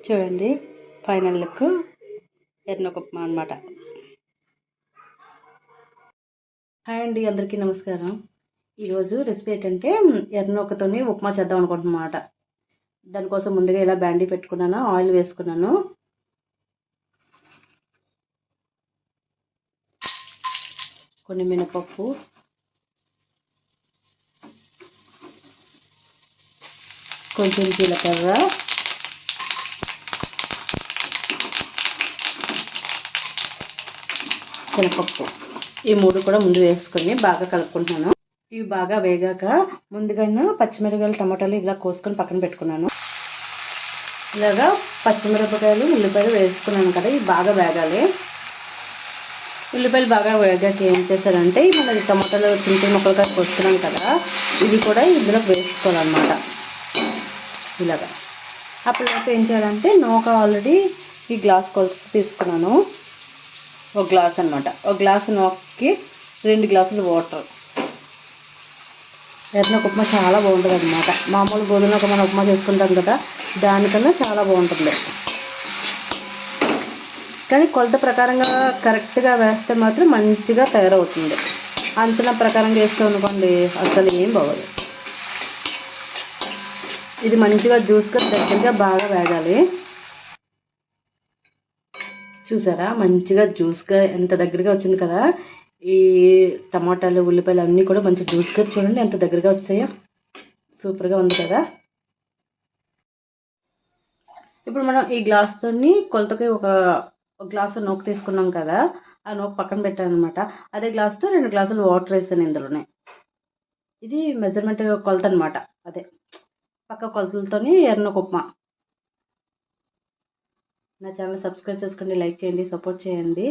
చూడండి final look ఎర్రనొక upma అనమాట. Hi అండి, అందరికీ నమస్కారం. ఈరోజు రెసిపీ ఏంటంటే ఎర్రనొకతోని ఉప్మా చేద్దాం అనుకుంటున్నమాట. దానికోసం ముందుగా ఇలా బ్యాండీ పెట్టుకున్నాను, ఆయిల్ వేసుకున్నాను. కొన్ని మినపప్పు, కొంచెం జీలకర్ర, శనగపప్పు, ఈ మూడు కూడా ముందు వేసుకొని బాగా కలుపుకుంటున్నాను. ఇవి బాగా వేగాక ముందుగా పచ్చిమిరపకాయలు, టమాటాలు ఇలా కోసుకొని పక్కన పెట్టుకున్నాను. ఇలాగా పచ్చిమిరపకాయలు, ఉల్లిపాయలు వేసుకున్నాను కదా, ఇవి బాగా వేగాలి. ఉల్లిపాయలు బాగా వేగాక ఏం చేశారంటే మనకి టమాటాలు చిన్న చిన్న ముక్కలుగా కోసుకున్నాం కదా, ఇవి కూడా ఇందులో వేసుకోవాలన్నమాట. ఇలాగా అప్పటిలోపు ఏం చేయాలంటే నూక ఆల్రెడీ ఈ గ్లాస్ కొలత తీసుకున్నాను. ఒక గ్లాస్ అనమాట. ఒక గ్లాసు నూకకి 2 గ్లాసులు వాటర్. ఎర్రనొక ఉప్మా చాలా బాగుంటుంది అనమాట. మామూలు గోధుమ మనం ఉప్మా చేసుకుంటాం కదా, దానికన్నా చాలా బాగుంటుంది. కానీ కొలత ప్రకారంగా కరెక్ట్గా వేస్తే మాత్రం మంచిగా తయారవుతుంది. అంచనా ప్రకారం చేస్తాం అనుకోండి అసలు ఏం బాగోదు. ఇది మంచిగా జ్యూస్గా దగ్గరగా బాగా వేగాలి. చూసారా మంచిగా జ్యూస్గా ఎంత దగ్గరగా వచ్చింది కదా. ఈ టమాటాలు, ఉల్లిపాయలు అన్నీ కూడా మంచి జ్యూస్గా చూడండి ఎంత దగ్గరగా వచ్చాయో. సూపర్గా ఉంది కదా. ఇప్పుడు మనం ఈ గ్లాస్తో కొలతకి ఒక గ్లాసు నూక తీసుకున్నాం కదా, ఆ నూక పక్కన పెట్టాను అనమాట. అదే గ్లాస్తో 2 గ్లాసులు వాటర్ వేసాను ఇందులోనే. ఇది మెజర్మెంట్ కొలత అనమాట. అదే పక్క కొలతలతో ఎర్రనొక ఉప్మా. నా ఛానల్ సబ్స్క్రైబ్ చేసుకోండి, లైక్ చేయండి, సపోర్ట్ చేయండి.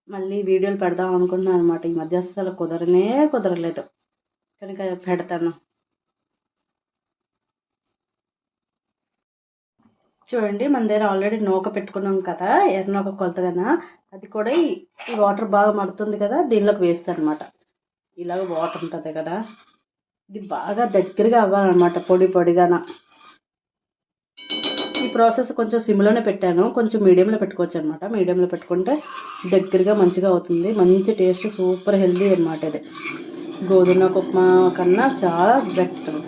మళ్ళీ వీడియోలు పెడదాం అనుకుంటున్నాను అనమాట. ఈ మధ్య అస్సలు కుదరలేదు, కనుక పెడతాను. చూడండి మన దగ్గర ఆల్రెడీ నూక పెట్టుకున్నాం కదా, ఎర్రనొక కొలతగా, అది కూడా ఈ వాటర్ బాగా మడుతుంది కదా, దీనిలోకి వేస్తాను అనమాట. ఇలాగ వాటర్ ఉంటుంది కదా, ఇది బాగా దగ్గరగా అవ్వాలన్నమాట, పొడిగాన. ఈ ప్రాసెస్ కొంచెం సిమ్లోనే పెట్టాను, కొంచెం మీడియంలో పెట్టుకోవచ్చు అనమాట. మీడియంలో పెట్టుకుంటే దగ్గరగా మంచిగా అవుతుంది. మంచి టేస్ట్, సూపర్ హెల్దీ అనమాట. ఇది గోధుమ ఉప్మా కన్నా చాలా బెటర్.